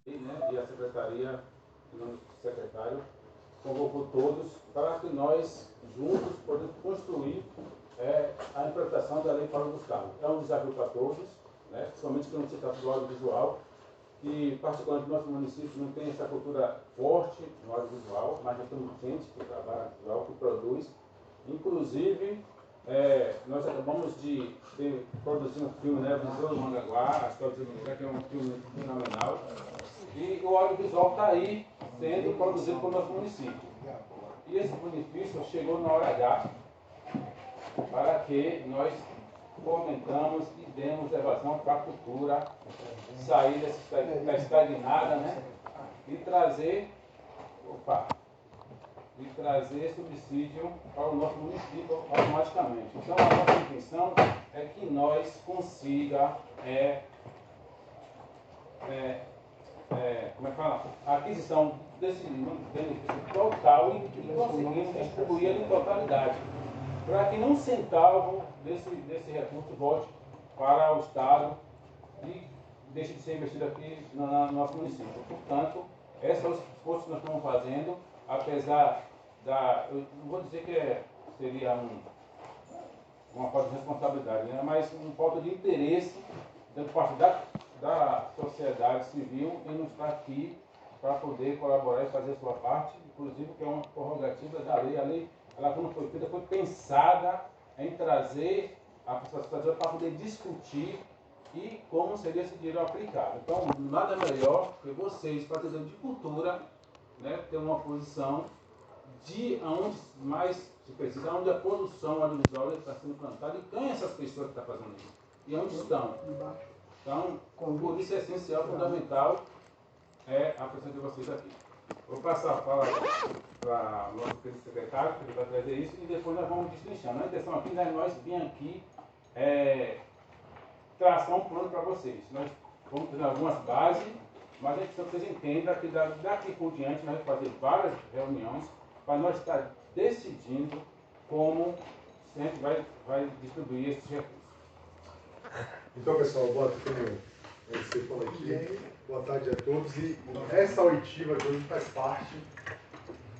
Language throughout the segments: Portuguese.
né, e a secretaria, em nome do secretário, convocou todos para que nós, juntos, podemos construir a implementação da Lei Paulo Gustavo. É um desafio para todos, né, principalmente que não se trata do audiovisual, que particularmente no nosso município não tem essa cultura forte no audiovisual, mas nós temos gente que trabalha no audiovisual, que produz. Inclusive, nós acabamos de produzir um filme, né, Visor do Mangaguá, a história de Mangaguá, que é um filme fenomenal. E o audiovisual está aí sendo produzido pelo nosso município. E esse benefício chegou na hora H para que nós fomentamos e demos evasão para a cultura, sair da estagnada, né? E trazer subsídio para o nosso município automaticamente. Então a nossa intenção é que nós consiga a aquisição desse benefício total e conseguimos distribuir ele em totalidade, para que nenhum centavo desse recurso volte para o Estado e deixe de ser investido aqui no nosso município. Portanto, esse é o esforço que nós estamos fazendo, apesar eu não vou dizer que seria uma falta de responsabilidade, né, mas uma falta de interesse da parte da sociedade civil em não estar aqui para poder colaborar e fazer a sua parte, inclusive que é uma prerrogativa da lei. A lei, ela quando foi feita, foi pensada em trazer a sociedade para poder discutir e como seria esse dinheiro aplicado. Então, nada melhor que vocês, para dizer de cultura, né, ter uma posição de onde mais se precisa, onde a produção audiovisual está sendo plantada e quem essas pessoas que estão fazendo isso e onde estão. Então, por isso é essencial, fundamental, a presença de vocês aqui. Vou passar a fala para o nosso querido secretário, que ele vai trazer isso, e depois nós vamos destrinchando. A intenção aqui é nós vir aqui traçar um plano para vocês. Nós vamos ter algumas bases, mas a gente precisa que vocês entendam que daqui por diante nós vamos fazer várias reuniões para nós estar decidindo como sempre vai distribuir esses recursos. Então, pessoal, boa tarde a todos. E essa oitiva de hoje faz parte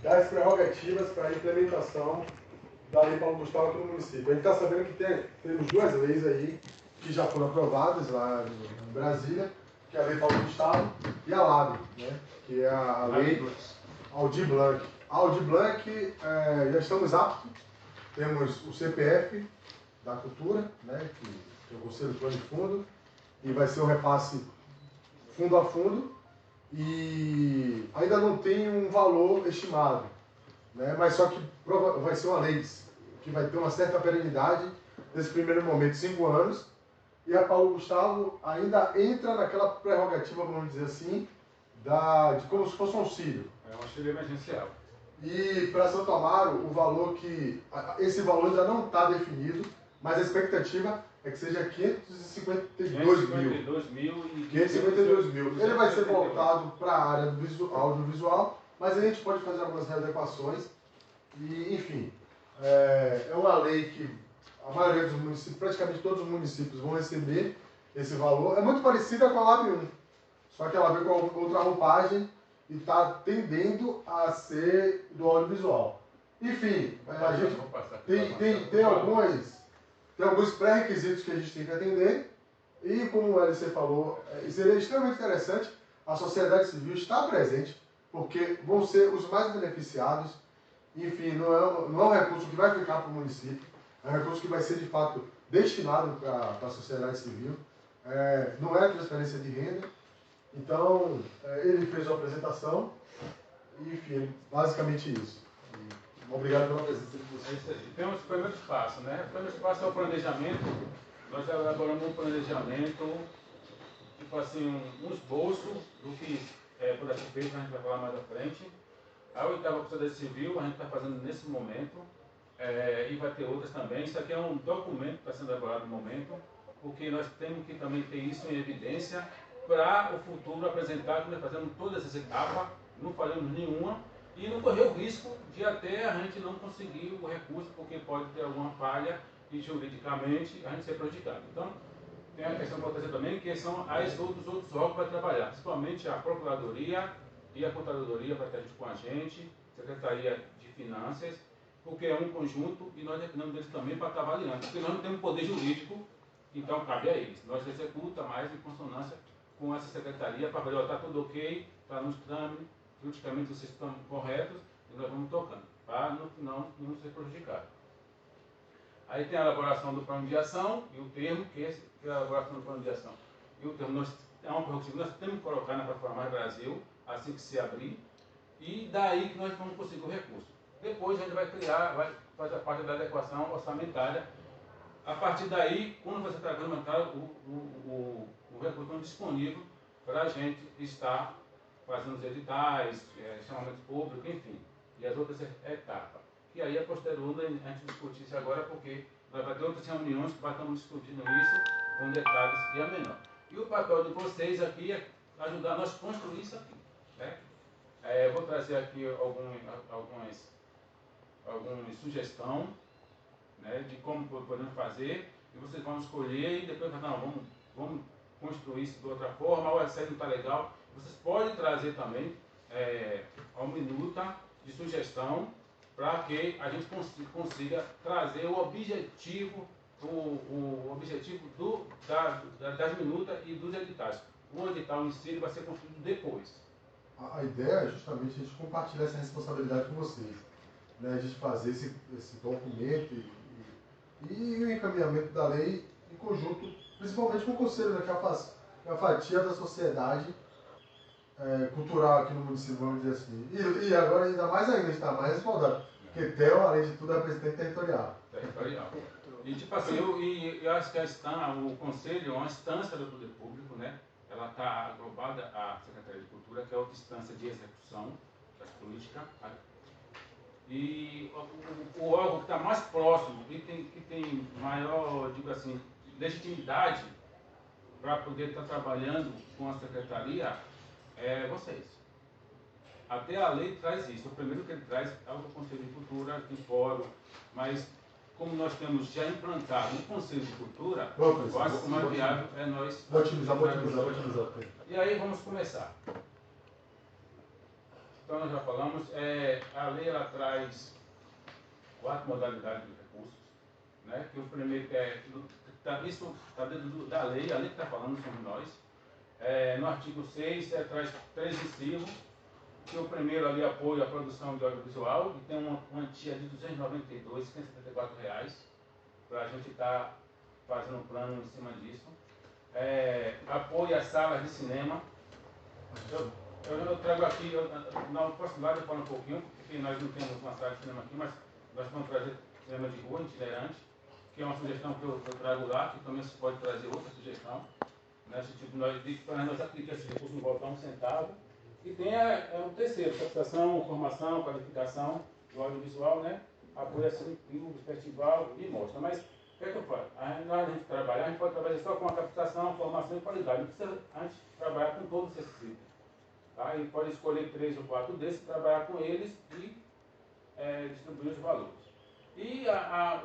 das prerrogativas para a implementação da Lei Paulo Gustavo aqui no município. A gente está sabendo que temos duas leis aí que já foram aprovadas lá em Brasília, que é a Lei Paulo Gustavo e a LAB, né, que é a Lei Aldir Blanc. A Aldir Blanc, já estamos aptos, temos o CPF da Cultura, né, que é o Conselho Plano de Fundo, e vai ser um repasse fundo a fundo, e ainda não tem um valor estimado, né, mas só que vai ser uma lei que vai ter uma certa perenidade nesse primeiro momento, 5 anos, e a Paulo Gustavo ainda entra naquela prerrogativa, vamos dizer assim, de como se fosse um auxílio. É um auxílio emergencial. E para Santo Amaro, esse valor ainda não está definido, mas a expectativa é que seja 552 mil. 552 mil. Ele vai ser voltado para a área do audiovisual, mas a gente pode fazer algumas readequações. E, enfim, é uma lei que a maioria dos municípios, praticamente todos os municípios, vão receber esse valor. É muito parecida com a LAB 1, só que ela veio com outra roupagem e está tendendo a ser do audiovisual. Enfim, a gente tem alguns pré-requisitos que a gente tem que atender, e como o LC falou, seria extremamente interessante a sociedade civil estar presente, porque vão ser os mais beneficiados. Enfim, não é um recurso que vai ficar para o município, é um recurso que vai ser de fato destinado para a sociedade civil, não é transferência de renda. Então, ele fez uma apresentação, e, enfim, basicamente isso. Obrigado pela presença de vocês. Temos o primeiro passo, né? O primeiro passo é o planejamento. Nós elaboramos um planejamento, tipo assim, um esboço do que poderá ser feito, a gente vai falar mais à frente. A oitava Sociedade Civil, a gente está fazendo nesse momento, e vai ter outras também. Isso aqui é um documento que está sendo elaborado no momento, porque nós temos que também ter isso em evidência para o futuro apresentar que nós fazemos todas essas etapas, não falhamos nenhuma, e não correr o risco de até a gente não conseguir o recurso, porque pode ter alguma falha e juridicamente a gente ser prejudicado. Então, tem a questão importante também, que são os outros órgãos para trabalhar, principalmente a Procuradoria e a Controladoria vai estar junto com a gente, Secretaria de Finanças, porque é um conjunto e nós dependemos deles também para estar avaliando, porque nós não temos poder jurídico, então cabe a eles. Nós executa mais em consonância com essa secretaria para avaliar, está tudo ok, está nos trâmites, juridicamente vocês estão corretos, e nós vamos tocando, para no final não ser prejudicado. Aí tem a elaboração do plano de ação e o termo, que é a elaboração do plano de ação. E o termo é uma prerrogativa que nós temos que colocar na plataforma Mais Brasil, assim que se abrir, e daí que nós vamos conseguir o recurso. Depois a gente vai criar, vai fazer a parte da adequação orçamentária. A partir daí, quando você está regulamentar o recurso disponível para a gente estar fazendo os editais, chamamentos públicos, enfim, e as outras etapas. E aí é posterior a gente discutir isso agora, porque vai ter outras reuniões que estamos discutindo isso com detalhes e a menor. E o papel de vocês aqui é ajudar nós a construir isso aqui. Né? Eu vou trazer aqui algumas sugestões, né, de como podemos fazer, e vocês vão escolher e depois falar, não, vamos construir isso de outra forma, ou essa aí não está legal. Vocês podem trazer também uma minuta de sugestão para que a gente consiga trazer o objetivo, das minutas e dos editais. O edital em si vai ser construído depois. A ideia é justamente a gente compartilhar essa responsabilidade com vocês. Né, a gente fazer esse documento e o encaminhamento da lei em conjunto, principalmente com o Conselho, né, que é a fatia da sociedade cultural aqui no município, vamos dizer assim. E agora, ainda mais ainda, a gente está mais respaldado, porque TEL, além de tudo, é presidente territorial. E tipo assim, eu acho que o Conselho é uma instância do poder público, né? Ela está agrupada à Secretaria de Cultura, que é outra instância de execução das políticas. E o órgão que está mais próximo e que tem maior, digo assim, legitimidade para poder estar trabalhando com a secretaria é vocês. Até a lei traz isso. O primeiro que ele traz é o Conselho de Cultura, tem fórum, mas como nós temos já implantado um Conselho de Cultura, eu acho que o mais viável é nós... Vou otimizar. E aí vamos começar. Então nós já falamos, a lei ela traz 4 modalidades de recursos, né? Que o primeiro isso está dentro da lei, a lei que está falando somos nós. No artigo 6 traz 3 incisos, que o primeiro ali apoio à produção de audiovisual, que tem uma quantia de R$ 292,174, para a gente estar fazendo um plano em cima disso. Apoio às salas de cinema. Eu trago aqui, na possibilidade eu falo um pouquinho, porque nós não temos uma sala de cinema aqui, mas nós vamos trazer cinema de rua, itinerante, que é uma sugestão que eu trago lá, que também se pode trazer outra sugestão. Nesse tipo, nós aplicamos esse recurso, não voltar um centavo. E tem o terceiro, captação, formação, qualificação do audiovisual, né? Apoio a festival e mostra. Mas o que é que eu faço? Na hora de a gente trabalhar, a gente pode trabalhar só com a captação, formação e qualidade. Não precisa a gente trabalhar com todos esses itens. Tá? E pode escolher 3 ou 4 desses, trabalhar com eles e distribuir os valores. E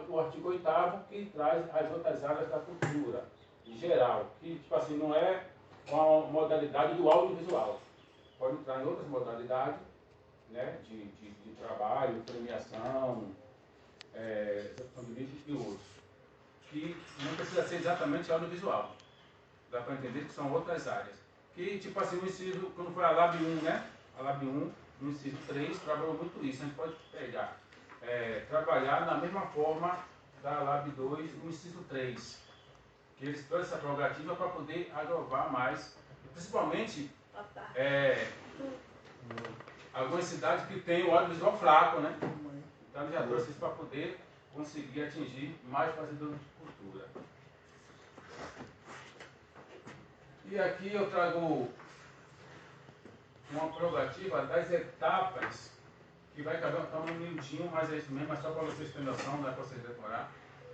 o artigo 8º, que traz as outras áreas da cultura, em geral, que tipo assim, não é uma modalidade do audiovisual. Pode entrar em outras modalidades, né, de trabalho, premiação, execução de vídeo e outros. Que não precisa ser exatamente audiovisual. Dá para entender que são outras áreas. Que, tipo assim, o inciso, quando foi a Lab 1, né? A Lab 1, no inciso 3, trabalhou muito isso. A gente pode pegar, trabalhar da mesma forma da Lab 2, no inciso 3. Que eles trouxeram essa prerrogativa para poder agrovar mais, principalmente algumas cidades que têm o audiovisual fraco, né? Então ele já trouxe isso para poder conseguir atingir mais fazedores de cultura. E aqui eu trago uma prerrogativa das etapas, que vai caber um minutinho, mas é isso mesmo, mas só para vocês terem noção, não é para vocês decorar.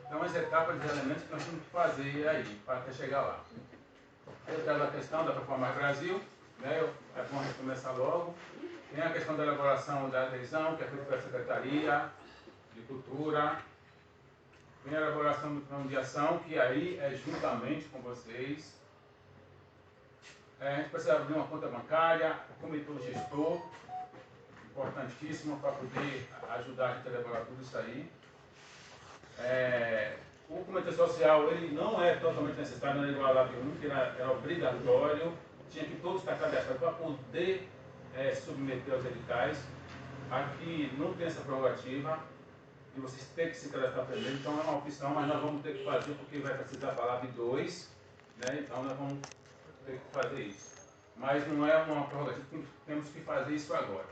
Então as etapas de elementos que nós temos que fazer aí, para até chegar lá. Eu trago a questão da Plataforma Mais Brasil, né? É bom a gente começar logo. Tem a questão da elaboração da adesão, que é feita pela Secretaria de Cultura. Tem a elaboração do plano de ação, que aí é juntamente com vocês. A gente precisa abrir uma conta bancária, o comitê gestor, importantíssimo para poder ajudar a gente a elaborar tudo isso aí. O comitê social ele não é totalmente necessário na igual a LAB1, que era obrigatório, tinha que todos estar cadastrados para poder se submeter aos editais. Aqui não tem essa prerrogativa e vocês têm que se cadastrar primeiro, então é uma opção, mas nós vamos ter que fazer porque vai precisar da LAB2, né? Então nós vamos ter que fazer isso. Mas não é uma prerrogativa, temos que fazer isso agora.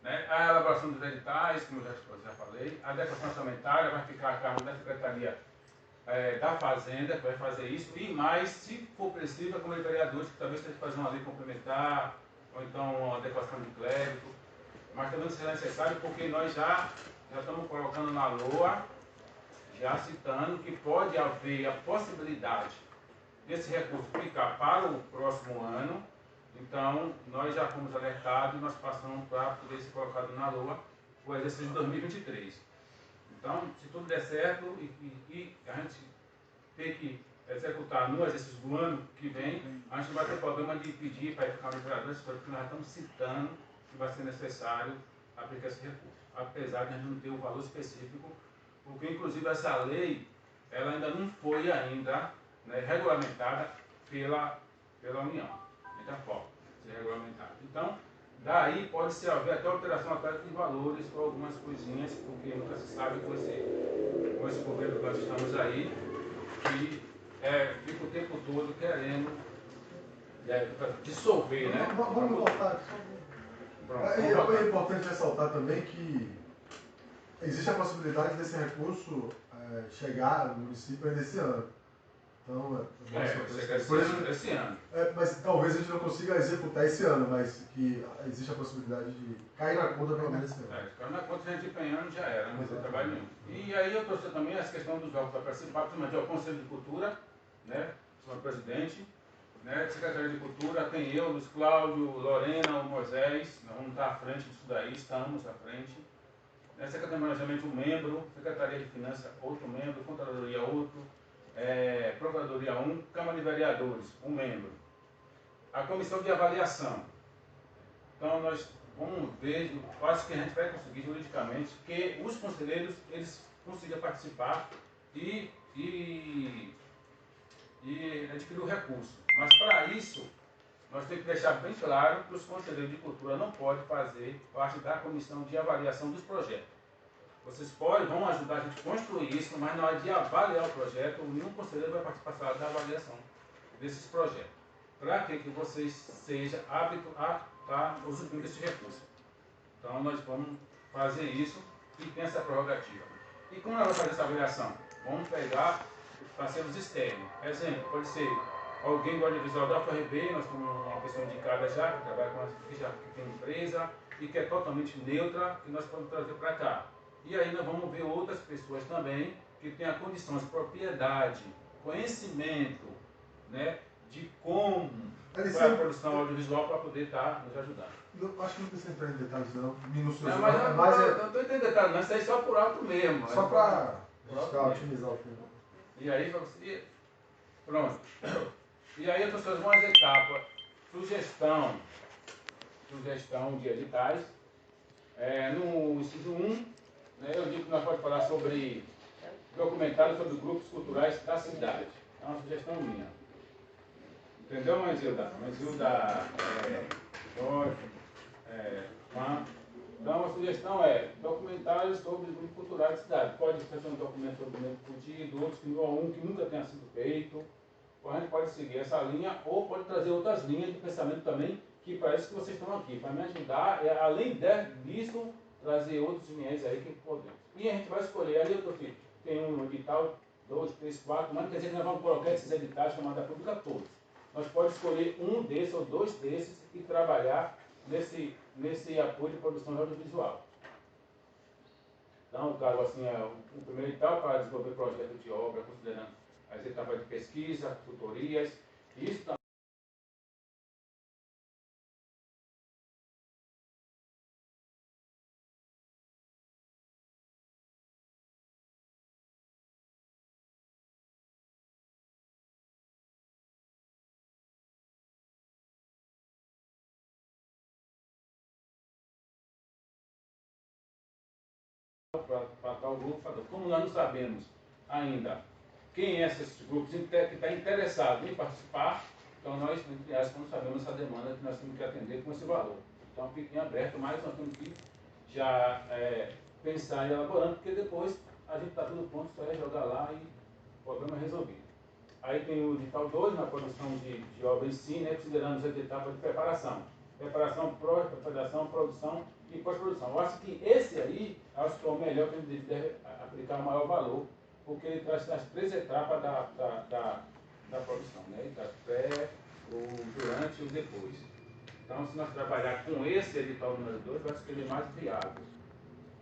Né? A elaboração dos editais, como eu já falei, a adequação orçamentária vai ficar a cargo da Secretaria da Fazenda, que vai fazer isso, e mais, se for preciso, a Câmara de Vereadores, que talvez tenha que fazer uma lei complementar, ou então uma adequação de crédito, mas também será necessário porque nós já estamos colocando na LOA, já citando que pode haver a possibilidade desse recurso ficar para o próximo ano. Então, nós já fomos alertados e nós passamos para poder ser colocado na LOA o exercício de 2023. Então, se tudo der certo e a gente ter que executar no exercício do ano que vem, a gente não vai ter problema de pedir para ficar no vereador, porque nós já estamos citando que vai ser necessário aplicar esse recurso. Apesar de a gente não ter o valor específico, porque inclusive essa lei, ela ainda não foi ainda, né, regulamentada pela União. Ainda falta ser regulamentada. Então, daí pode ser haver até alteração até de valores ou algumas coisinhas, porque nunca se sabe com esse governo que nós estamos aí, que fica o tempo todo querendo dissolver, né? Vamos voltar. É importante ressaltar também que existe a possibilidade desse recurso chegar no município ainda esse ano. Então, por isso, esse ano. Mas talvez a gente não consiga executar esse ano, mas que existe a possibilidade de cair na conta pelo menos esse ano. Cair na conta, a gente empenhando já era, não tem trabalho nenhum. E aí eu trouxe também essa questão dos jogos para participar, principalmente o Conselho de Cultura, né, senhor presidente, né, Secretaria de Cultura, tem eu, Luiz Cláudio, Lorena, o Moisés, nós vamos estar à frente disso daí, estamos à frente. Secretaria de Planejamento, um membro, Secretaria de Finanças, outro membro, Controladoria, outro. Procuradoria 1, Câmara de Vereadores, um membro. A comissão de avaliação. Então nós vamos ver, acho que a gente vai conseguir juridicamente que os conselheiros eles consigam participar e adquirir o recurso. Mas para isso, nós temos que deixar bem claro que os conselheiros de cultura não podem fazer parte da comissão de avaliação dos projetos. Vocês vão ajudar a gente a construir isso, mas na hora de avaliar o projeto, nenhum conselheiro vai participar da avaliação desses projetos. Para que vocês sejam aptos a estar usufruindo desse recurso. Então, nós vamos fazer isso e tem essa prerrogativa. E como nós vamos fazer essa avaliação? Vamos pegar parceiros externos. Exemplo, pode ser alguém do audiovisual da UFRB, nós temos uma pessoa indicada já, que trabalha com que tem empresa e que é totalmente neutra, que nós podemos trazer para cá. E aí nós vamos ver outras pessoas também que têm a condição de propriedade, conhecimento, né, de como foi a produção audiovisual para poder estar nos ajudando. Acho que não precisa entrar em detalhes não, minucioso. Mas eu não estou entendendo detalhes, não, isso aí só por alto mesmo. Só para otimizar o filme. E aí, pronto. E aí, pessoas, vão às etapas. Sugestão de editais. No inciso 1, eu digo que nós podemos falar sobre documentário sobre grupos culturais da cidade. É uma sugestão minha. Entendeu, Manzilda? Manzilda, Jorge, Juan. Então, a sugestão é documentários sobre grupos culturais da cidade. Pode ser um documento sobre o mesmo fudido, outros que nunca tenha sido feito. A gente pode seguir essa linha ou pode trazer outras linhas de pensamento também, que parece que vocês estão aqui. Para me ajudar, além disso, trazer outros viés aí que podemos. E a gente vai escolher, ali eu estou aqui, tem um edital, 2, 3, 4, mas não quer dizer que nós vamos colocar esses editais chamada pública todos. Nós podemos escolher um desses ou dois desses e trabalhar nesse apoio de produção audiovisual. Então, o caso assim, o primeiro edital para desenvolver projetos de obra, considerando as etapas de pesquisa, tutorias, isso para tal grupo. Como nós não sabemos ainda quem é esses grupos que está interessado em participar, então nós, entre aspas, não sabemos essa demanda que nós temos que atender com esse valor. Então fiquem aberto, mas nós temos que já pensar e elaborando, porque depois a gente está tudo pronto, só é jogar lá e o problema é resolvido. Aí tem o edital 2, na produção de obra em si, né, considerando as etapas de preparação. Preparação, preparação, produção e pós-produção. Eu acho que esse aí, acho que é o melhor que a gente deve aplicar o maior valor, porque ele traz as 3 etapas da produção, né? Ele traz pré, o durante e o depois. Então, se nós trabalhar com esse edital número 2, eu acho que ele é mais viável.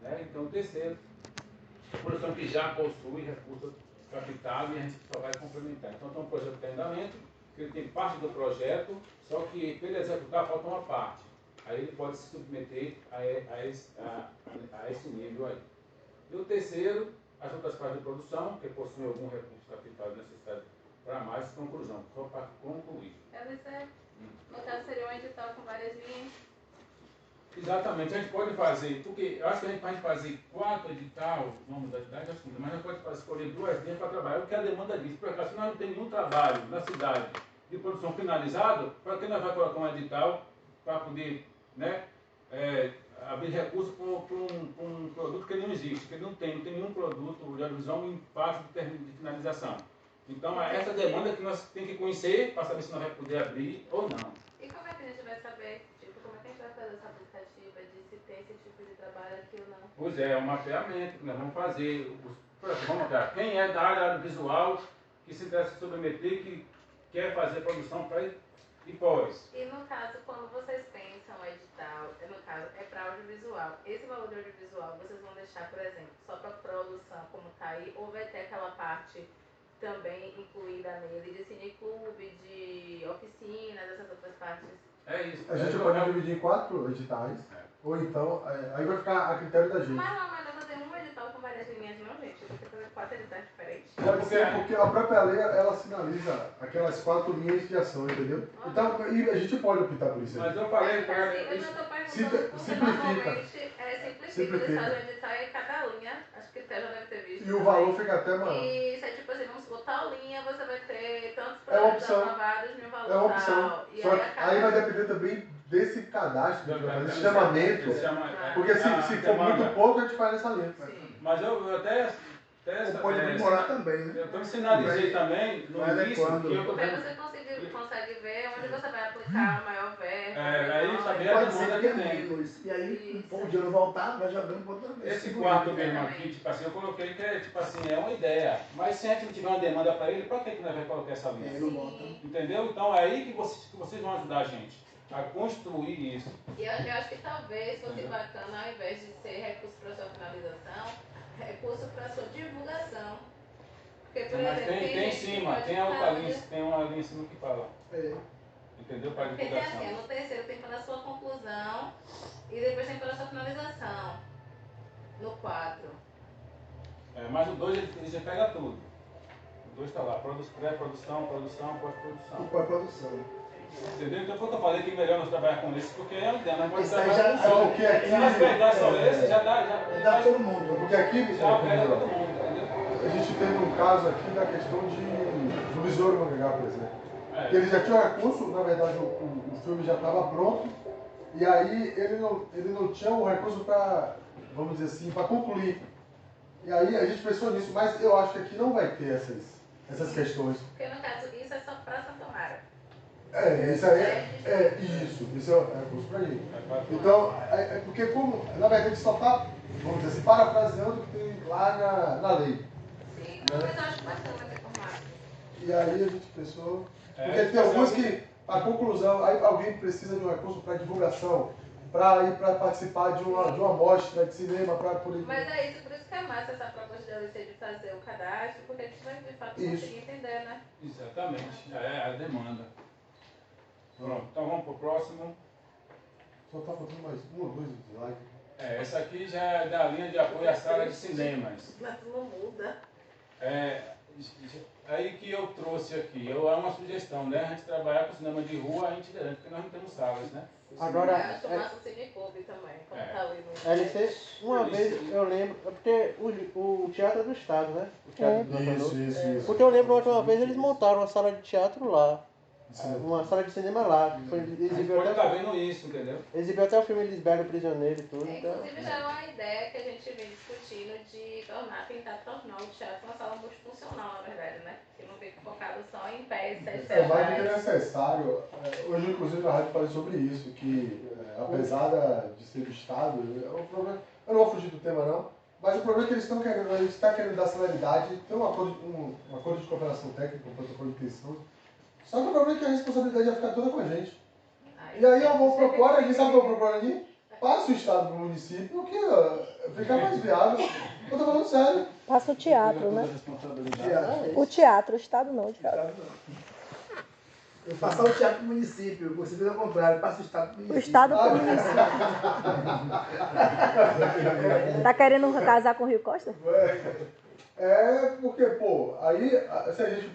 Né? Então, o terceiro, a produção que já possui recurso capital e a gente só vai complementar. Então, tem um projeto de andamento, que ele tem parte do projeto, só que para ele executar falta uma parte. Aí ele pode se submeter a esse nível aí. E o terceiro, as outras partes de produção, que possuem algum recurso capital necessário para mais conclusão, só para concluir. No caso, seria um edital com várias linhas? Exatamente, a gente pode fazer, porque eu acho que a gente pode fazer 4 editais, vamos da cidade, mas a gente pode escolher 2 linhas para trabalhar, o que a demanda diz. Por acaso, se nós não temos nenhum trabalho na cidade de produção finalizado, para que nós vamos colocar um edital para poder, né, abrir recursos para um produto que ele não existe, que ele não tem nenhum produto de audiovisual em fase de finalização. Então, essa demanda que nós temos que conhecer para saber se nós vamos poder abrir ou não. E como é que a gente vai saber, como é que a gente vai fazer essa aplicativa de se tem esse tipo de trabalho aqui ou não? Pois é um mapeamento que nós vamos fazer. Vamos mapear quem é da área audiovisual que se deve se submeter, que quer fazer produção para e pós. E no caso, quando vocês pensam o edital, no caso, é para audiovisual. Esse valor de audiovisual vocês vão deixar, por exemplo, só para produção, como está aí, ou vai ter aquela parte também incluída nele de cineclube, de oficinas, essas outras partes? É isso. A gente pode dividir em 4 editais, ou então, aí vai ficar a critério da gente. Mas não vai fazer um edital com várias linhas, não, gente. Tem que fazer 4 editais diferentes. Pode ser, porque a própria lei, ela sinaliza aquelas 4 linhas de ação, entendeu? Então, e a gente pode optar por isso aí. Mas eu falei para ela. Eu não estou perguntando, porque normalmente simplifica. Eles fazem o edital em cada linha, acho que até já deve ter visto. E o valor fica até maior. E se é tipo assim, vamos supor, tal linha, você vai ter tantos É uma projetos opção. aprovados em um valor É uma opção. tal. E Só aí, que aí vai depender também desse cadastro, desse chamamento. Porque se for muito pouco, a gente faz essa linha. Sim. Mas eu até pode demorar também, né? Eu também sinalizei também no início que eu Porque você consegue ver onde você vai aplicar a maior verba. Aí saber a Pode demanda ser que que tem. menos. E aí, o dinheiro voltar, vai jogando para outra vez. Esse quarto mesmo aqui, tipo assim, eu coloquei que é, tipo assim, é uma ideia. Mas se a gente não tiver uma demanda para ele, para que nós vamos colocar essa linha? Não bota. Entendeu? Então é aí que vocês vão ajudar a gente a construir isso. E eu acho que talvez fosse bacana, ao invés de ser recurso para sua finalização, recurso para sua divulgação. Porque, por Mas exemplo, tem em cima, tem a outra linha, tem uma linha em cima que fala. Entendeu? Para Porque tem divulgação. assim, no terceiro tem pela sua conclusão e depois tem pela sua finalização. No 4. Mas o 2 ele já pega tudo. O 2 está lá, pré-produção, produção, pós-produção. E pós-produção. Entendeu? Então foi o que eu falei que é melhor nós trabalhar com esse, porque é uma ideia, nós pode Isso aí trabalhar já- com o que aqui- Se nós pegar só esse, já dá. Dá todo mundo. Porque aqui, Já pega todo mundo, entendeu? a gente teve um caso aqui da questão do Besouro Mangá, por exemplo. É. Ele já tinha o recurso, na verdade o filme já estava pronto, e aí ele não tinha o recurso para, vamos dizer assim, para concluir. E aí a gente pensou nisso, mas eu acho que aqui não vai ter essas questões. Porque no caso, isso é só para Santo Amaro. Isso aí isso é recurso para ele. Então, porque como, na verdade, só está, vamos dizer assim, parafraseando o que tem lá na lei. Sim, mas eu acho bacana ter formato. E aí a gente pensou. Porque É, tem alguns que, a conclusão, aí alguém precisa de um recurso para divulgação, para ir para participar de uma mostra de cinema, para poder. Mas é isso, por isso que é massa essa proposta da LC de fazer o cadastro, porque a gente vai de fato conseguir entender, né? Exatamente, é a demanda. Pronto, então vamos para o próximo. Só está faltando mais 1 ou 2 slides. Essa aqui já é da linha de apoio à sala de cinemas. Mas não muda. Aí que eu trouxe aqui, é uma sugestão, né? A gente trabalhar com cinema de rua itinerante, porque nós não temos salas, né? Agora, acho massa o Cineclube também, como tá ali no LC, uma vez eu lembro, porque o teatro é do Estado, né? O teatro do Nacional. Isso. Porque eu lembro, uma vez eles montaram uma sala de teatro lá. Uma sala de cinema lá. Que foi, A gente exibiu pode até, estar vendo isso, entendeu? exibiu até o filme Lisbelo Prisioneiro e tudo. Então, Inclusive já é uma ideia que a gente vem discutindo de tentar tornar o teatro uma sala multifuncional, na verdade, né? Que não fique focado só em pés, sete É mais do que teatrais. necessário. Hoje, inclusive, na rádio falei sobre isso, que apesar de ser do Estado, o problema, eu não vou fugir do tema não, mas o problema é que eles estão querendo dar celeridade, tem um acordo de cooperação técnica, um protocolo de intenção, só que o problema é que a responsabilidade vai ficar toda com a gente. E aí eu vou propor aqui, sabe o que eu vou propor aqui? Passa o Estado para o município, que fica mais viável. Eu tô falando sério. Passa o teatro, né? O teatro, o Estado não, o teatro. Eu passar o teatro pro município, você fez ao contrário, passa o Estado pro O município. Estado pro município. Tá querendo casar com o Rio Costa? Porque, pô, aí se a gente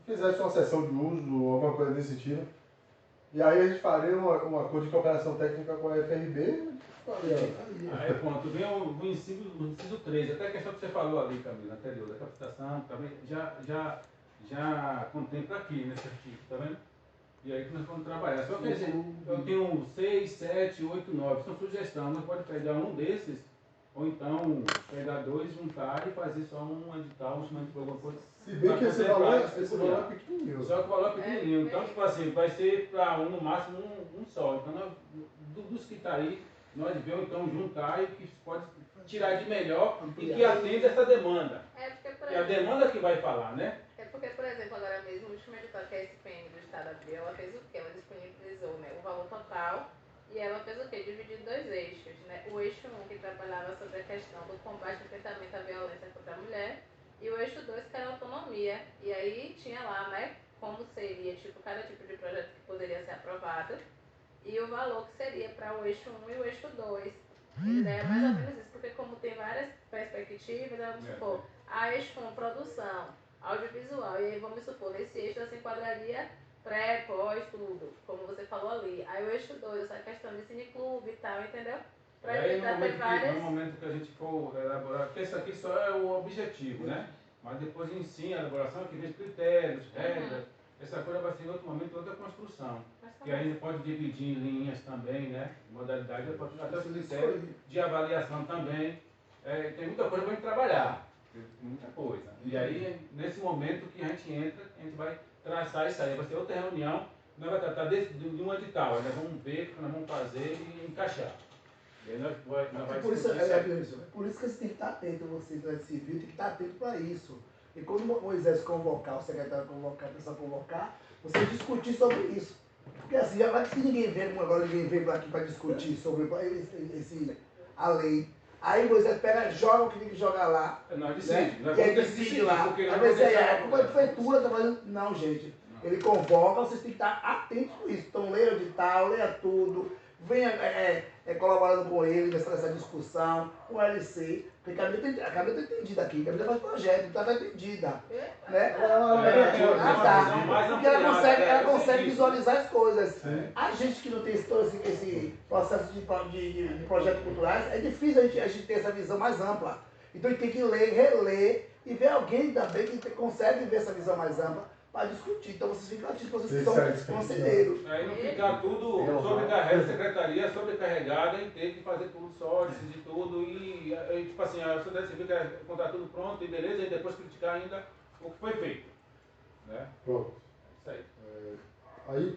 fizesse uma sessão de uso, alguma coisa desse tipo, e aí a gente faria um acordo de cooperação técnica com a FRB, Aí pronto, vem o inciso 3, até a questão que você falou ali, Camila, anterior, da captação, também já contempla aqui nesse artigo, tá vendo? E aí que nós vamos trabalhar. Só que eu tenho 6, 7, 8, 9, são sugestões, nós pode pegar um desses, ou então pegar dois, juntar e fazer só um edital, um chamamento de alguma coisa. se bem que esse valor é pequenininho. Só que o valor é pequenininho, então tipo assim, vai ser para no máximo um só. Então dos que está aí, nós devemos então juntar e que pode tirar de melhor e que atenda essa demanda. E a demanda que vai falar, né? É porque, por exemplo, agora mesmo, o último edital que a SPM do Estado abriu, ela fez o quê? Ela disponibilizou, né, o valor total e ela fez o quê? Dividiu em dois eixos, né? O eixo 1, que trabalhava sobre a questão do combate e enfrentamento à violência contra a mulher, e o eixo 2, que era a autonomia. E aí tinha lá, né, como seria, tipo, cada tipo de projeto que poderia ser aprovado e o valor que seria para o eixo 1 e o eixo 2. E daí é mais ou menos isso, porque como tem várias perspectivas, vamos supor, a eixo 1, produção, audiovisual, e aí vamos supor, nesse eixo se enquadraria pré, pós, tudo, como você falou ali. Aí o eixo 2, essa questão de cineclube e tal, entendeu? E aí no momento que a gente for elaborar, porque isso aqui só é o objetivo, né? Mas depois em si, a elaboração que vem critérios, regras, essa coisa vai ser em outro momento, outra construção. Que a gente pode dividir em linhas também, né? Modalidade, até os critérios de avaliação também. Tem muita coisa para a gente trabalhar, muita coisa. E aí, nesse momento que a gente entra, a gente vai traçar isso aí. Vai ser outra reunião, nós vamos tratar de um edital, nós vamos ver o que nós vamos fazer e encaixar. E aí nós vamos por isso que você tem que estar atento, você da civil tem que estar atento para isso. E quando o Moisés convocar, o secretário convocar, a pessoa convocar, você discutir sobre isso. Porque assim, já vai que se ninguém veio, agora ninguém veio aqui para discutir sobre a lei. Aí Moisés pega, joga o que tem que jogar lá. Nós decidimos, né? E aí decide lá. Aí vai dizer, como a prefeitura está fazendo. Não, gente. Ele convoca, vocês têm que estar atentos com isso. Então leia o edital, leia tudo. Venha colaborando com ele nessa discussão, com o LC, porque a Camila está entendida aqui, a Camila faz projeto, então está entendida. Né? Porque ela consegue visualizar as coisas. A gente que não tem esse processo de projetos culturais, é difícil a gente ter essa visão mais ampla. Então a gente tem que ler, reler e ver alguém também que consegue ver essa visão mais ampla para discutir. Então vocês ficam ativos, vocês são conselheiros. Aí não ficar tudo sobrecarregado, a secretaria sobrecarregada em ter que fazer tudo só, decidir tudo e tipo assim, a sociedade civil quer contar tudo pronto e beleza, e depois criticar ainda o que foi feito. Né? Pronto. Isso aí. Aí,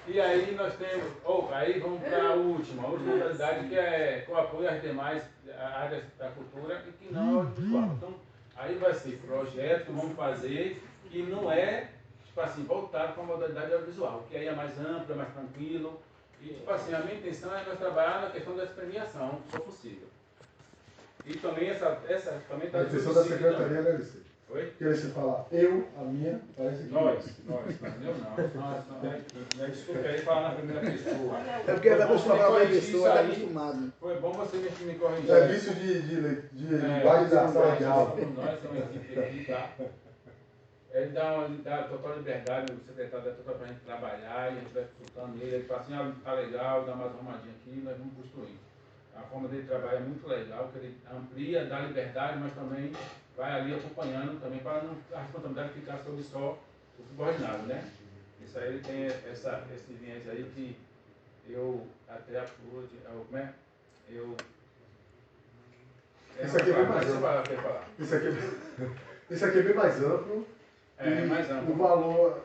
e aí nós temos, aí vamos para a última modalidade que é com apoio às demais áreas da cultura e que não é audiovisual. Então, aí vai ser projeto que vamos fazer que não é, tipo assim, voltado para a modalidade audiovisual, que aí é mais amplo, é mais tranquilo. E, tipo assim, a minha intenção é nós trabalhar na questão dessa premiação, se for possível. E também essa também está... A intenção da secretaria é LC. Oi? Querer se falar a minha, parece que... Nós, não. Desculpa aí falar na primeira pessoa. É porque ela acostumada com a primeira pessoa, ela está acostumada. Foi bom você me corrigir. É vício de linguagem da sala de aula. Nós somos uma equipe aqui, tá? Ele dá total liberdade, o secretário dá total para a gente trabalhar, e a gente vai consultando ele fala assim, tá legal, dá mais uma arrumadinha aqui, nós vamos construir. A forma dele trabalhar é muito legal, que ele amplia, dá liberdade, mas também vai ali acompanhando também para não a responsabilidade ficar sobre só o subordinado, né? Isso aí ele tem esse viés aí que eu até apuro, como é? Isso aqui é bem mais amplo. Isso aqui é bem mais amplo. Mais amplo. O valor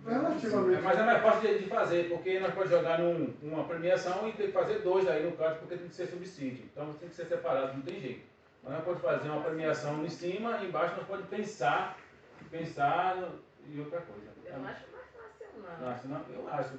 relativamente. Mas é mais fácil de fazer, porque nós podemos jogar numa premiação e ter que fazer 2 aí no caso, porque tem que ser subsídio. Então tem que ser separado, não tem jeito. Mas nós podemos fazer uma premiação em cima e embaixo nós podemos pensar em outra coisa. Eu não acho mais fácil, não. Eu acho.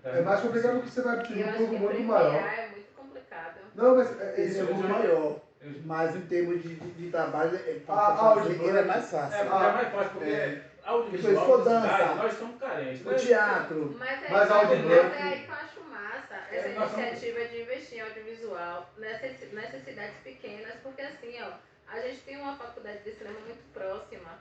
É mais complicado porque você vai pedir um pouco muito maior. É muito complicado. Não, mas Esse é um pouco maior. Mas em termos de trabalho, ele é mais fácil. É mais fácil, porque audiovisual, for dança, nós estamos carentes. O teatro. Mas Mas é audiovisual. aí que eu acho massa essa iniciativa de investir em audiovisual nessas cidades pequenas, porque assim, ó, a gente tem uma faculdade de cinema muito próxima,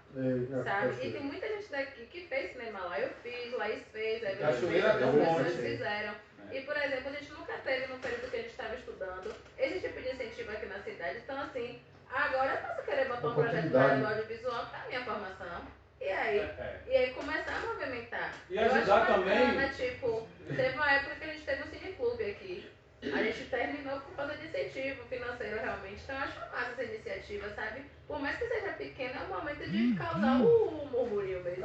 sabe? E tem muita gente daqui que fez cinema lá. Eu fiz, Laís fez, a Cachoeira tem um monte. fizeram. E, por exemplo, a gente nunca teve no período que a gente estava estudando esse tipo de incentivo aqui na cidade. Então, assim, agora eu posso querer botar um projeto na área do audiovisual para a minha formação. E aí começar a movimentar. E ajudar também. Bacana, tipo, teve uma época que a gente teve um cineclube aqui. A gente terminou por causa de incentivo financeiro, realmente. Então, eu acho massa essa iniciativa, sabe? Por mais que seja pequena, é um momento de causar o murmurinho mesmo.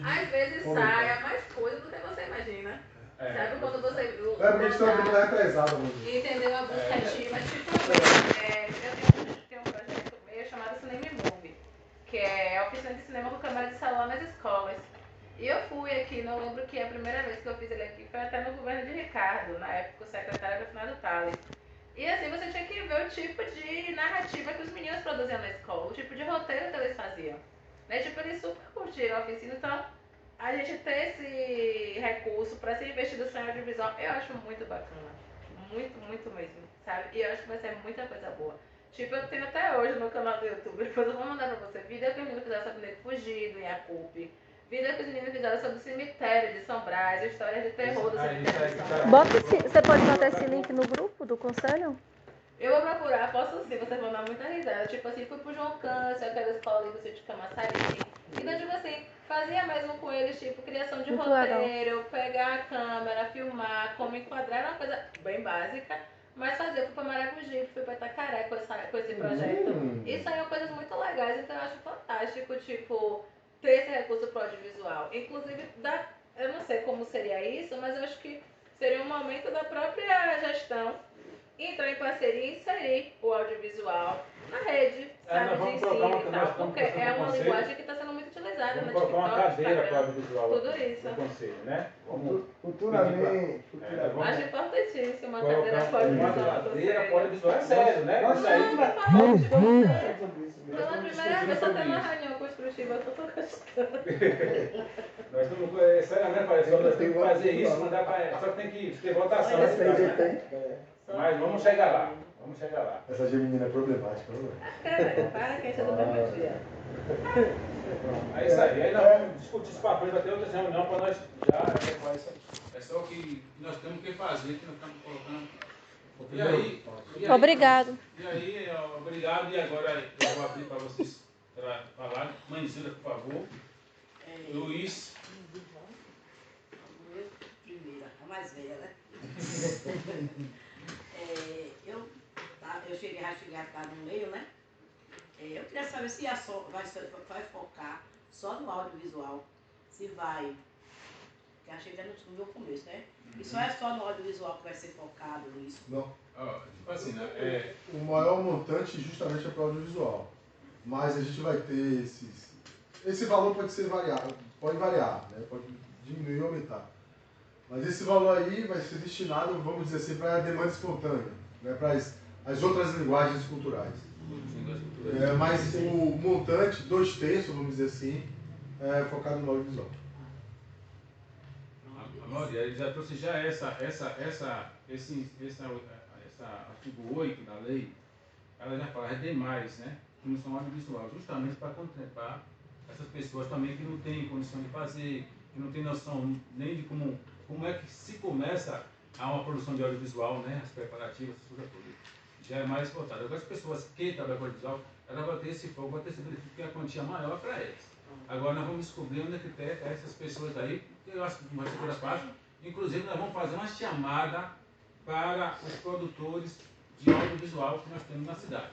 Às vezes sai mais coisa do que você imagina. Sabe quando você... É porque a gente está ouvindo represado. Entendeu? A busca ativa. Tipo, eu tenho um projeto meu chamado Cinema Movie, que é a oficina de cinema com câmera de salão nas escolas. E eu fui aqui, não lembro que a primeira vez que eu fiz ele aqui foi até no governo de Ricardo, na época o secretário era o Finado Tales. E assim, você tinha que ver o tipo de narrativa que os meninos produziam na escola, o tipo de roteiro que eles faziam. Né? Tipo, eles super curtiram a oficina, então a gente ter esse recurso para ser investido em audiovisual, eu acho muito bacana. Muito, muito mesmo, sabe? E eu acho que vai ser muita coisa boa. Tipo, eu tenho até hoje no canal do YouTube, depois eu vou mandar pra você, vídeo que os meninos fizeram sobre o Nego Fugido, em Acupe. Vídeo que os meninos fizeram sobre o cemitério de São Brás, histórias de terror do cemitério de São Brás. Você pode botar esse link no grupo do conselho? Eu vou procurar, posso sim, vocês vão dar muita risada. Tipo assim, fui pro João Câncer, aquela escola ali do sítio Camaçari. Então, tipo assim, fazia mesmo com eles, tipo, criação de muito roteiro, legal. pegar a câmera, filmar, como enquadrar, era uma coisa bem básica. Mas fazia, fui pra Maragogi, fui pra Itacaré com esse projeto. Isso aí é coisas muito legais, então eu acho fantástico, tipo, ter esse recurso pro audiovisual. Inclusive, eu não sei como seria isso, mas eu acho que seria um momento da própria gestão entrar em parceria e inserir o audiovisual na rede, sabe, de ensino e tal, porque é uma linguagem que está sendo muito utilizada no TikTok, colocar uma cadeira para o audiovisual, tudo isso. do conselho, né? Futuramente. Acho importantíssimo uma cadeira para o Uma audiovisual. cadeira para o audiovisual, é sério, né? Nós Isso aí. Pela primeira vez, eu tenho uma reunião construtiva, eu tô gostando. Nós estamos, seriamente, parece que nós temos que fazer isso, mandar para. Só que tem que ter votação. Mas vamos chegar lá. Vamos chegar lá. Essa menina é problemática, não é? Para que a gente é do mesmo dia. É isso aí. Aí nós vamos discutir esse papel, vai ter outra reunião para nós já. É só o que nós temos que fazer, que nós estamos colocando. E aí, Obrigado. E aí, obrigado. E agora eu vou abrir para vocês falarem. Mãezila, por favor. Luiz. Primeira, a mais velha, né? Eu cheguei a ficar no meio, né? Eu queria saber se vai focar só no audiovisual, se vai, que achei que no meu começo, né? E só é só no audiovisual que vai ser focado nisso? Não. Tipo assim, né? O maior montante justamente é para o audiovisual. Mas a gente vai ter esse valor pode variar, né? Pode diminuir ou aumentar. Mas esse valor aí vai ser destinado, vamos dizer assim, para a demanda espontânea, né? Para as outras linguagens culturais. Mas o montante, 2/3, vamos dizer assim, é focado no audiovisual. Maria, ele já trouxe já esse artigo 8 da lei, ela já fala, é demais, né? Comissão audiovisual, justamente para contemplar essas pessoas também que não têm condição de fazer, que não têm noção nem de como é que se começa a uma produção de audiovisual, né? As preparativas, essas coisas todas. Já é mais voltado. Agora as pessoas que trabalham com audiovisual, elas vão ter esse foco, vão ter esse benefício, porque a quantia maior para eles. Agora nós vamos descobrir onde é que tem essas pessoas aí, que eu acho que não vai ser coisa fácil. Inclusive nós vamos fazer uma chamada para os produtores de audiovisual que nós temos na cidade.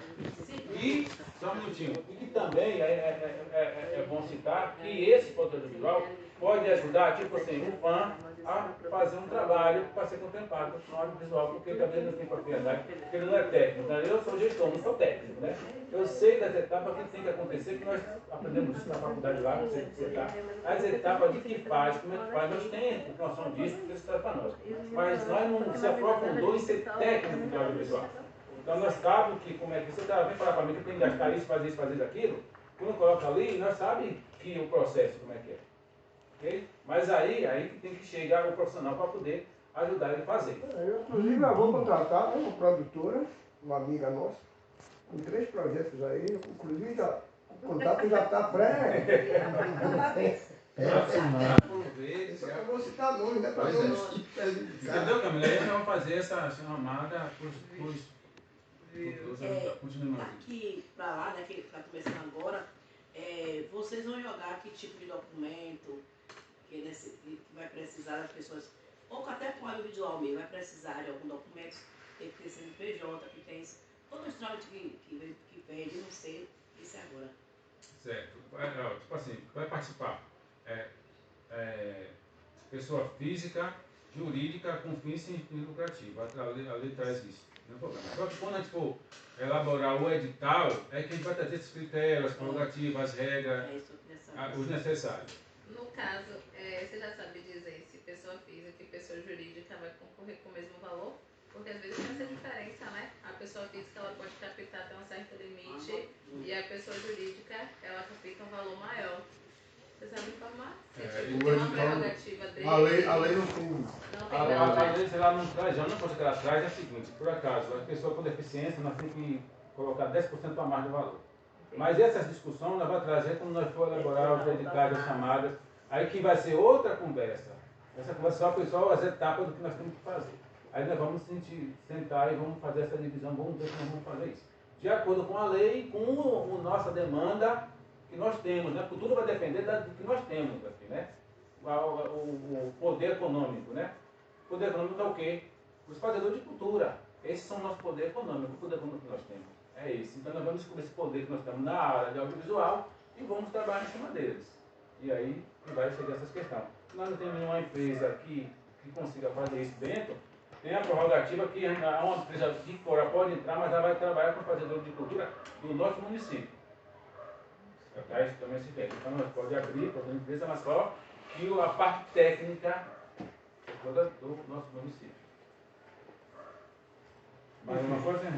E, só um minutinho, e que também é bom citar que esse produtor audiovisual pode ajudar, tipo assim, o fã a fazer um trabalho para ser contemplado no audiovisual, porque também ele não tem propriedade, porque ele não é técnico. Né? Eu sou gestor, não sou técnico, né? Eu sei das etapas que tem que acontecer, que nós aprendemos isso na faculdade lá, você tá? As etapas de que faz, como é que faz, nós temos noção disso, porque isso está para nós. Mas nós não se aprofundou em ser técnico de audiovisual. Então nós sabemos que como é que você vem falar para mim que tem que gastar isso, fazer aquilo, quando coloca ali, nós sabemos que o processo como é que é. Okay? Mas aí que tem que chegar o profissional para poder ajudar ele a fazer. Eu, inclusive, vou contratar uma produtora, uma amiga nossa, com 3 projetos aí, inclusive o contato já está pré. Eu vou citar nomes, né? Para não. Entendeu, Camila? Aí nós vamos fazer essa chamada para os daqui para lá, né, que está começando agora, vocês vão jogar que tipo de documento que vai precisar das pessoas, ou até com audiovisual mesmo, vai precisar de algum documento, tem que ter CNPJ, que tem todo o trâmite que pede, não sei, isso é agora. Certo. Tipo assim, vai participar pessoa física, jurídica, com fins sem fins lucrativos. A lei traz isso. Não é problema. Só que quando a gente for elaborar o edital, é que a gente vai trazer esses critérios, as prerrogativas, as regras, os necessários. No caso, você já sabe dizer se pessoa física e pessoa jurídica vai concorrer com o mesmo valor? Porque às vezes tem essa diferença, né? A pessoa física ela pode captar até um certo limite e a pessoa jurídica ela capta um valor maior. Você sabe informar? Se tem uma prerrogativa dele. A lei não tem. A lei ela não traz, a única coisa que ela traz é a seguinte: por acaso, a pessoa com deficiência, nós temos que colocar 10% a mais do valor. Mas essas discussões nós vamos trazer quando nós for elaborar os editais, as chamadas, aí que vai ser outra conversa. Essa conversa só pessoal, as etapas do que nós temos que fazer. Aí nós vamos sentar e vamos fazer essa divisão, vamos ver como nós vamos fazer isso. De acordo com a lei, com a nossa demanda que nós temos, né? Porque tudo vai depender do que nós temos aqui, né? O poder econômico, né? O poder econômico é o quê? Os fazedores de cultura. Esses são o nosso poder econômico, o poder econômico que nós temos. É isso. Então nós vamos descobrir esse poder que nós temos na área de audiovisual e vamos trabalhar em cima deles. E aí vai chegar essas questões. Se nós não temos nenhuma empresa que consiga fazer isso dentro, tem a prerrogativa que uma empresa de fora pode entrar, mas ela vai trabalhar com fazedores de cultura do nosso município. Isso também se tem. Então nós podemos abrir para uma empresa, mas só que a parte técnica é toda do nosso município. Mais uma coisa?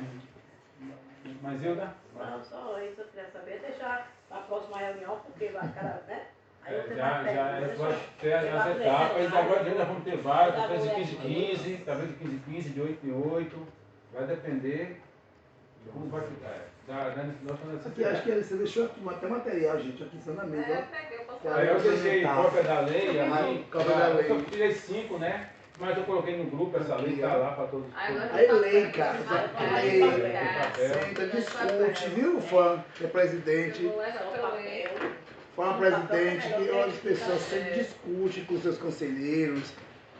Mais Hilda? Não, só isso eu queria saber, deixar para a próxima reunião, porque vai cada, né? Aí eu tenho Já vai ter as etapas, agora ainda vamos ter vários, talvez de 15 em 15, talvez de 15 em 15, de 8 em 8, vai depender de como vai ficar. Aqui, acho que você deixou até material, gente, aqui só na mesa. Eu peguei, eu posso Aí eu deixei cópia da lei, ali, cópia da lei. eu só tirei 5, né? Mas eu coloquei no grupo, essa lei tá lá para todos. Aí lei, cara, lei, senta, discute, viu, fã, que é presidente. Fã presidente, que as pessoas sempre discutem com seus conselheiros,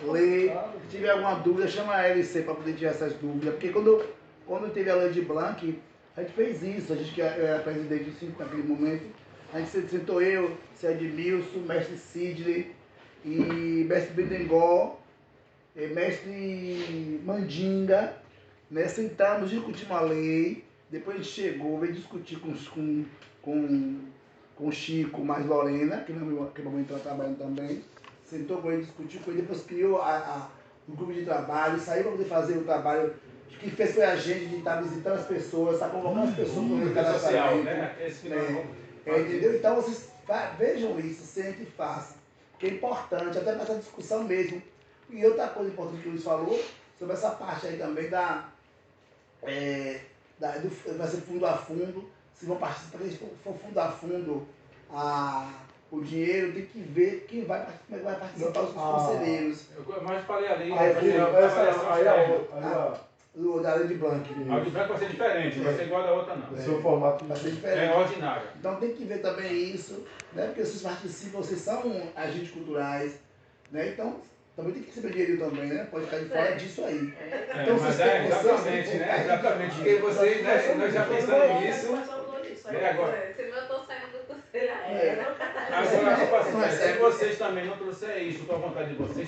lê, se tiver alguma dúvida, chama a LC para poder tirar essas dúvidas, porque quando teve a lei de Blanc, a gente fez isso, a gente que era presidente do 5 naquele momento, a gente sentou eu, Edmilson, mestre Sidney e mestre Bedengol, mestre Mandinga, né, sentamos, discutimos a lei, depois a gente chegou, veio discutir com o Chico, mais Lorena, que naquele momento está trabalhando também, sentou com ele, discutiu com ele, depois criou o grupo de trabalho, saiu para poder fazer o trabalho. O que fez foi a gente de estar visitando as pessoas, estar convocando as pessoas para o cadastramento. Né? Entendeu? Então vocês vejam isso, sentem e façam. Porque é importante, até para essa discussão mesmo. E outra coisa importante que o Luiz falou, sobre essa parte aí também vai ser fundo a fundo. Se vão participar, se for fundo a fundo, o dinheiro, tem que ver quem vai, como é que vai participar os conselheiros. Mas falei ali, O da Lei de Blanc. A de Blanc vai ser diferente, não vai ser igual a da outra não. O seu formato vai ser diferente. É ordinária. Então tem que ver também isso, né? Porque vocês participam, vocês são agentes culturais, né? Então também tem que receber dinheiro também, né? Pode ficar de fora disso aí. Então, mas exatamente, né? Exatamente, porque vocês, né? Nós já pensamos nisso. Agora, senão eu tô saindo do conselho agora, se vocês também não trouxerem isso com a vontade de vocês,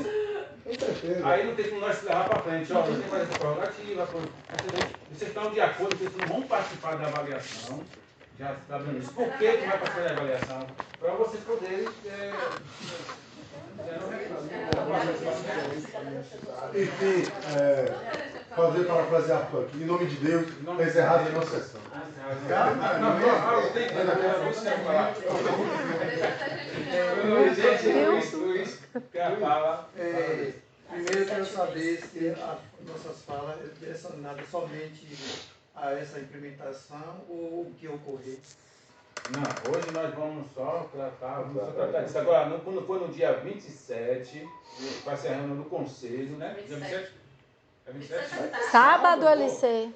aí não tem como nós se levar para frente. Ó, você tem que fazer essa prerrogativa, vocês estão de acordo, vocês não vão participar da avaliação, já está vendo isso. Por que não vai participar da avaliação? Para vocês poderem... Enfim, fazer parafrasear aqui, em nome de Deus, está encerrada a nossa sessão. Luiz, quer falar? Primeiro eu quero saber se as nossas falas é direcionadas somente a essa implementação ou o que ocorrer. Não, hoje nós vamos só tratar disso. Agora, quando for no dia 27, vai ser a reunião do conselho, né? Dia 27? É 27? Sábado, LC.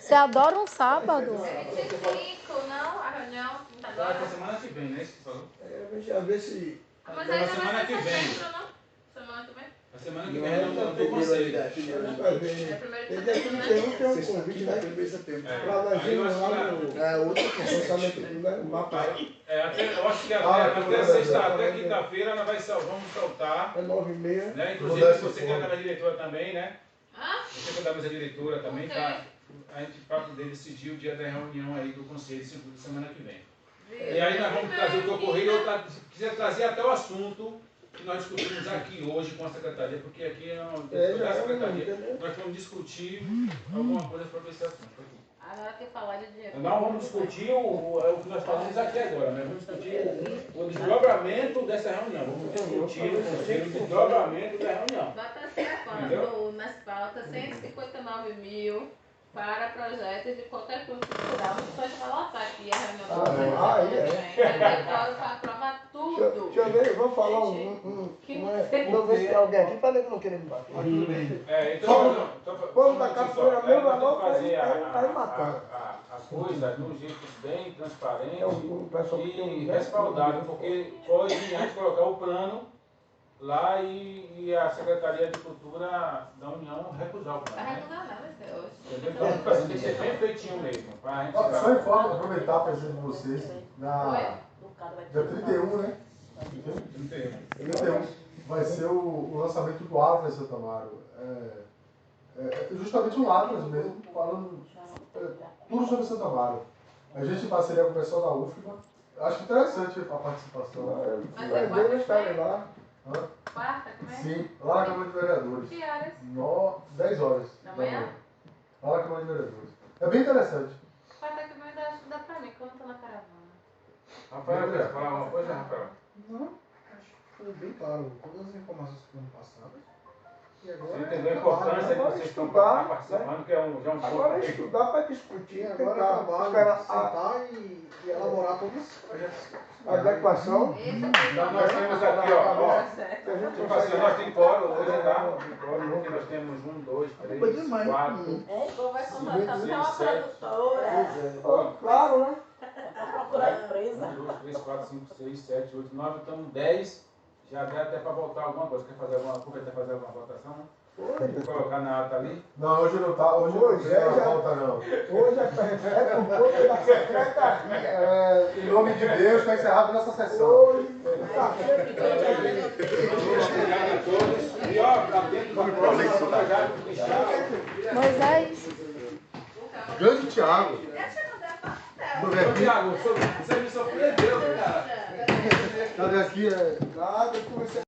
Você adora um sábado? É 25, não? A reunião não tá Vai agora? pra semana que vem, né? Isso que você falou? A ver se... Mas Na aí semana vai que ser vem. setembro, não? Semana que vem? A semana que vem é a reunião do conselho. É primeiro de setembro, né? Tem um convite, né? 1º de setembro. Lá na Gina, lá no... Outra questão. Orçamento, né? O mapa. Eu acho que até sexta, até quinta-feira nós vamos soltar. É 9h30. Né? Inclusive, você que é da minha diretora também, né? Hã? Você que é da mesa diretora também, tá? A gente para poder decidir o dia da reunião aí do conselho de semana que vem. E aí nós vamos trazer o que ocorreu, se quiser trazer até o assunto que nós discutimos aqui hoje com a secretaria, porque aqui é uma da secretaria, nós vamos discutir alguma coisa sobre esse assunto. Agora tem que falar de dinheiro. Não vamos discutir o que nós falamos aqui agora, né? Vamos discutir o desdobramento dessa reunião. Vamos discutir o conselho, o desdobramento da reunião. Vai participando nas pautas 159 mil para projetos de qualquer curso cultural. Não pode colocar aqui a reunião do conselho. Para aprovar tudo. Deixa eu ver, vamos falar Vou ver se alguém aqui para ver que não queremos bater. Tudo bem. Então, vamos da capoeira mesmo, nós vamos fazer aí matando. a coisa de um jeito bem transparente O pessoal que tem e respaldado, porque pode a gente colocar o plano lá e a Secretaria de Cultura da União recusar o plano. Vai Né? recusar não, vai ser hoje. Entendeu? Então, assim, tem que ser bem feitinho mesmo. Pra gente Só informa, aproveitar a presença de vocês, na dia 31, né? 31 vai ser o lançamento do Atlas, seu Tamaro. Justamente um Atlas mesmo, falando tudo sobre Santa Amaro. A gente em parceria com o pessoal da UFBA. Acho interessante a participação. Vai ver estarem lá. Quarta, como é? Sim, lá na Câmara de Vereadores. Que horas? 10 horas. Da manhã? Lá na Câmara de Vereadores. É bem interessante. Quarta que vem dá pra mim, que eu não tô na caravana. Rafael, quer falar alguma coisa, Rafael? Não, acho que foi bem claro. Todas as informações que foram passadas. E agora, Você entendeu a importância que vocês estão estudar, participando, que é já um ponto. Agora é estudar para discutir, agora tentar trabalho, esperar sentar e elaborar todos os projetos. a adequação. Então nós temos aqui, ó. Que a gente Tipo assim, nós temos quórum hoje, tá? Quórum aqui nós temos 1, 2, 3, 4, Ou vai contratar só uma produtora. Claro, né? Vai procurar empresa. 1, 2, 3, 4, 5, 6, 7, 8, 9, estamos 10. Já dá até para voltar alguma coisa. Quer fazer aproveitar fazer alguma votação? Vou colocar na ata ali. Não, hoje não tá. Hoje não tem volta, não. Hoje é por conta da secretaria. Em nome de Deus, está encerrado nossa sessão. Hoje tá Obrigado a todos. E ó, tá dentro do próximo projeto do Estado. Moisés. Grande Thiago. Ô, Thiago, você me surpreendeu, cara. Cadê aqui? nada, eu comecei